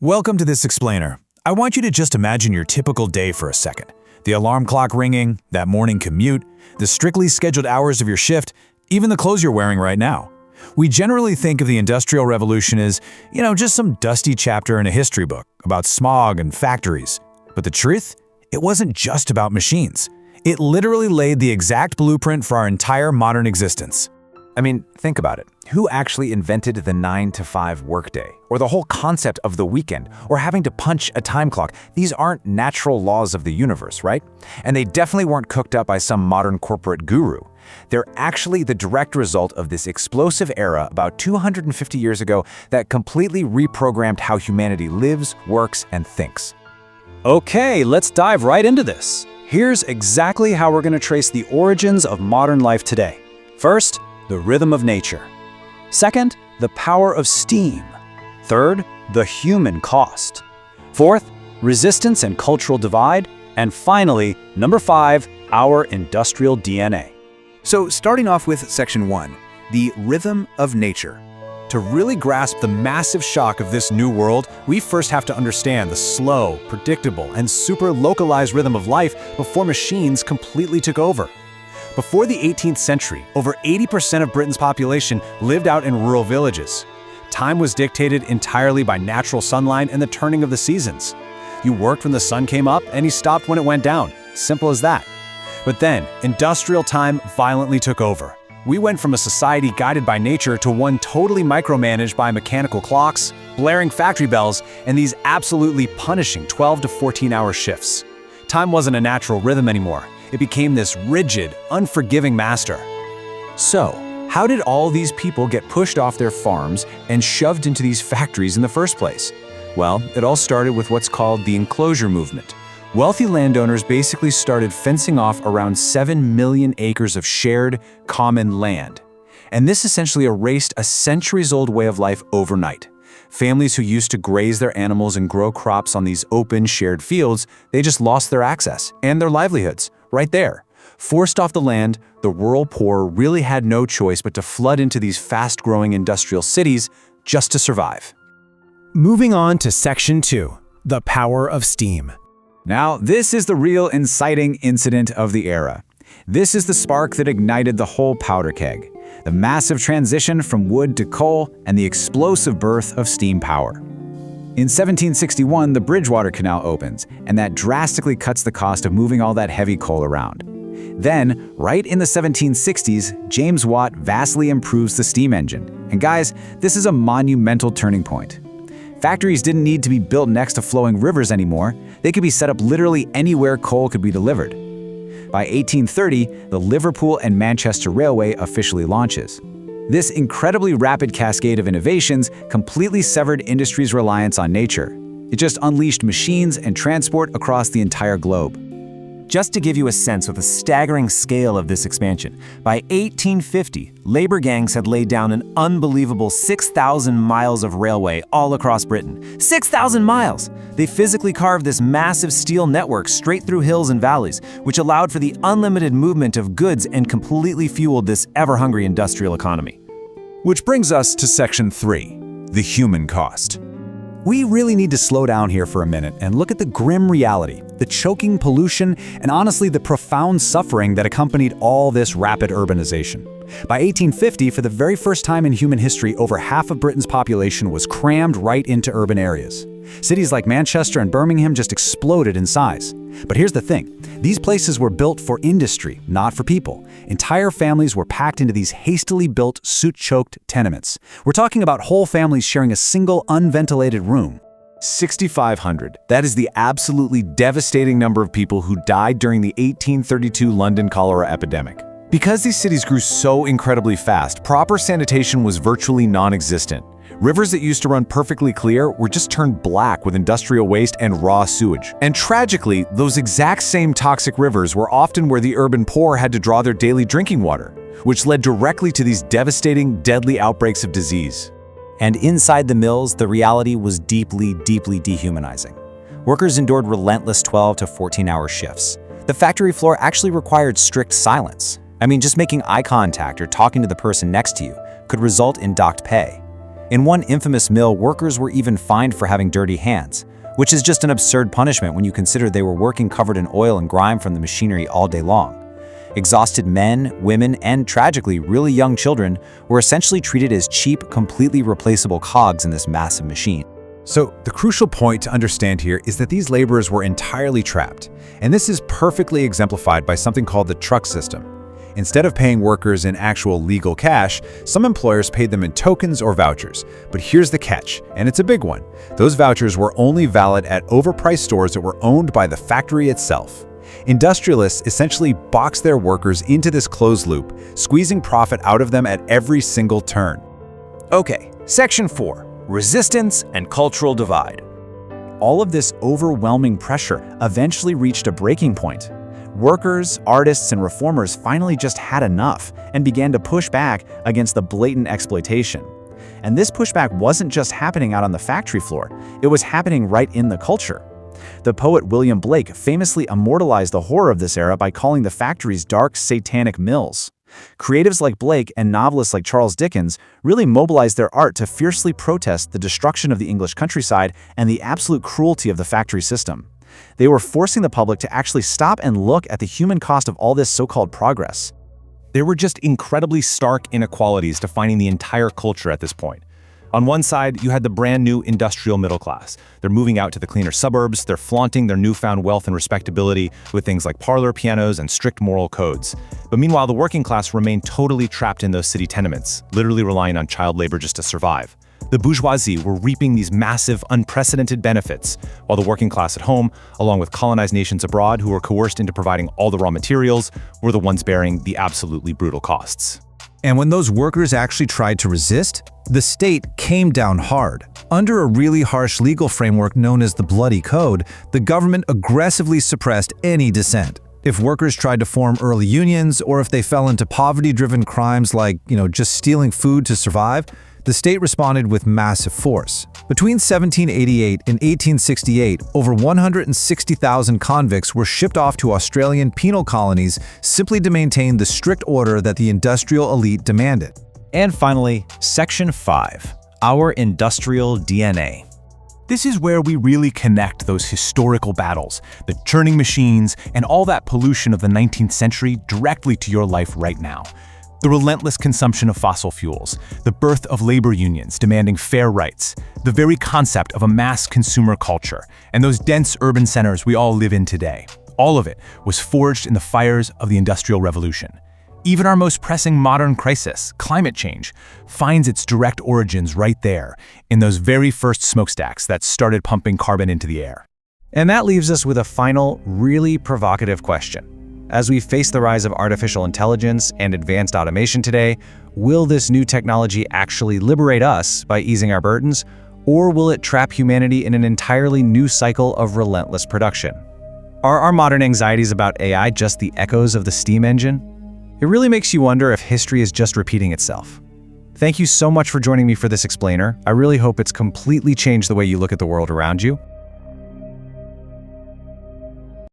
Welcome to this explainer. I want you to just imagine your typical day for a second. The alarm clock ringing, that morning commute, the strictly scheduled hours of your shift, even the clothes you're wearing right now. We generally think of the Industrial Revolution as, just some dusty chapter in a history book about smog and factories. But the truth? It wasn't just about machines. It literally laid the exact blueprint for our entire modern existence. Think about it. Who actually invented the 9-to-5 workday? Or the whole concept of the weekend? Or having to punch a time clock? These aren't natural laws of the universe, right? And they definitely weren't cooked up by some modern corporate guru. They're actually the direct result of this explosive era about 250 years ago that completely reprogrammed how humanity lives, works, and thinks. Okay, let's dive right into this. Here's exactly how we're going to trace the origins of modern life today. First, the rhythm of nature. Second, the power of steam. Third, the human cost. Fourth, resistance and cultural divide. And finally, number 5, our industrial DNA. So starting off with section 1, the rhythm of nature. To really grasp the massive shock of this new world, we first have to understand the slow, predictable, and super localized rhythm of life before machines completely took over. Before the 18th century, over 80% of Britain's population lived out in rural villages. Time was dictated entirely by natural sunlight and the turning of the seasons. You worked when the sun came up and you stopped when it went down. Simple as that. But then, industrial time violently took over. We went from a society guided by nature to one totally micromanaged by mechanical clocks, blaring factory bells, and these absolutely punishing 12 to 14-hour shifts. Time wasn't a natural rhythm anymore. It became this rigid, unforgiving master. So, how did all these people get pushed off their farms and shoved into these factories in the first place? Well, it all started with what's called the enclosure movement. Wealthy landowners basically started fencing off around 7 million acres of shared, common land. And this essentially erased a centuries-old way of life overnight. Families who used to graze their animals and grow crops on these open, shared fields, they just lost their access and their livelihoods right there. Forced off the land, the rural poor really had no choice but to flood into these fast-growing industrial cities just to survive. Moving on to section 2, the power of steam. Now, this is the real inciting incident of the era. This is the spark that ignited the whole powder keg, the massive transition from wood to coal, and the explosive birth of steam power. In 1761, the Bridgewater Canal opens, and that drastically cuts the cost of moving all that heavy coal around. Then, right in the 1760s, James Watt vastly improves the steam engine. And guys, this is a monumental turning point. Factories didn't need to be built next to flowing rivers anymore. They could be set up literally anywhere coal could be delivered. By 1830, the Liverpool and Manchester Railway officially launches. This incredibly rapid cascade of innovations completely severed industry's reliance on nature. It just unleashed machines and transport across the entire globe. Just to give you a sense of the staggering scale of this expansion, by 1850, labor gangs had laid down an unbelievable 6,000 miles of railway all across Britain. 6,000 miles! They physically carved this massive steel network straight through hills and valleys, which allowed for the unlimited movement of goods and completely fueled this ever-hungry industrial economy. Which brings us to section 3, the human cost. We really need to slow down here for a minute and look at the grim reality, the choking pollution, and honestly the profound suffering that accompanied all this rapid urbanization. By 1850, for the very first time in human history, over half of Britain's population was crammed right into urban areas. Cities like Manchester and Birmingham just exploded in size. But here's the thing, these places were built for industry, not for people. Entire families were packed into these hastily built, soot-choked tenements. We're talking about whole families sharing a single unventilated room. 6,500. That is the absolutely devastating number of people who died during the 1832 London cholera epidemic. Because these cities grew so incredibly fast, proper sanitation was virtually non-existent. Rivers that used to run perfectly clear were just turned black with industrial waste and raw sewage. And tragically, those exact same toxic rivers were often where the urban poor had to draw their daily drinking water, which led directly to these devastating, deadly outbreaks of disease. And inside the mills, the reality was deeply, deeply dehumanizing. Workers endured relentless 12 to 14-hour shifts. The factory floor actually required strict silence. Just making eye contact or talking to the person next to you could result in docked pay. In one infamous mill, workers were even fined for having dirty hands, which is just an absurd punishment when you consider they were working covered in oil and grime from the machinery all day long. Exhausted men, women, and tragically, really young children were essentially treated as cheap, completely replaceable cogs in this massive machine. So the crucial point to understand here is that these laborers were entirely trapped, and this is perfectly exemplified by something called the truck system. Instead of paying workers in actual legal cash, some employers paid them in tokens or vouchers. But here's the catch, and it's a big one. Those vouchers were only valid at overpriced stores that were owned by the factory itself. Industrialists essentially boxed their workers into this closed loop, squeezing profit out of them at every single turn. Okay, Section 4. Resistance and cultural divide. All of this overwhelming pressure eventually reached a breaking point. Workers, artists, and reformers finally just had enough and began to push back against the blatant exploitation. And this pushback wasn't just happening out on the factory floor, it was happening right in the culture. The poet William Blake famously immortalized the horror of this era by calling the factories dark, satanic mills. Creatives like Blake and novelists like Charles Dickens really mobilized their art to fiercely protest the destruction of the English countryside and the absolute cruelty of the factory system. They were forcing the public to actually stop and look at the human cost of all this so-called progress. There were just incredibly stark inequalities defining the entire culture at this point. On one side, you had the brand new industrial middle class. They're moving out to the cleaner suburbs, they're flaunting their newfound wealth and respectability with things like parlor pianos and strict moral codes. But meanwhile, the working class remained totally trapped in those city tenements, literally relying on child labor just to survive. The bourgeoisie were reaping these massive, unprecedented benefits, while the working class at home, along with colonized nations abroad who were coerced into providing all the raw materials, were the ones bearing the absolutely brutal costs. And when those workers actually tried to resist, the state came down hard. Under a really harsh legal framework known as the Bloody Code, the government aggressively suppressed any dissent. If workers tried to form early unions, or if they fell into poverty-driven crimes like, just stealing food to survive, the state responded with massive force. Between 1788 and 1868, over 160,000 convicts were shipped off to Australian penal colonies simply to maintain the strict order that the industrial elite demanded. And finally, Section 5, our industrial DNA. This is where we really connect those historical battles, the churning machines, and all that pollution of the 19th century directly to your life right now. The relentless consumption of fossil fuels, the birth of labor unions demanding fair rights, the very concept of a mass consumer culture, and those dense urban centers we all live in today. All of it was forged in the fires of the Industrial Revolution. Even our most pressing modern crisis, climate change, finds its direct origins right there, in those very first smokestacks that started pumping carbon into the air. And that leaves us with a final, really provocative question. As we face the rise of artificial intelligence and advanced automation today, will this new technology actually liberate us by easing our burdens, or will it trap humanity in an entirely new cycle of relentless production? Are our modern anxieties about AI just the echoes of the steam engine? It really makes you wonder if history is just repeating itself. Thank you so much for joining me for this explainer. I really hope it's completely changed the way you look at the world around you.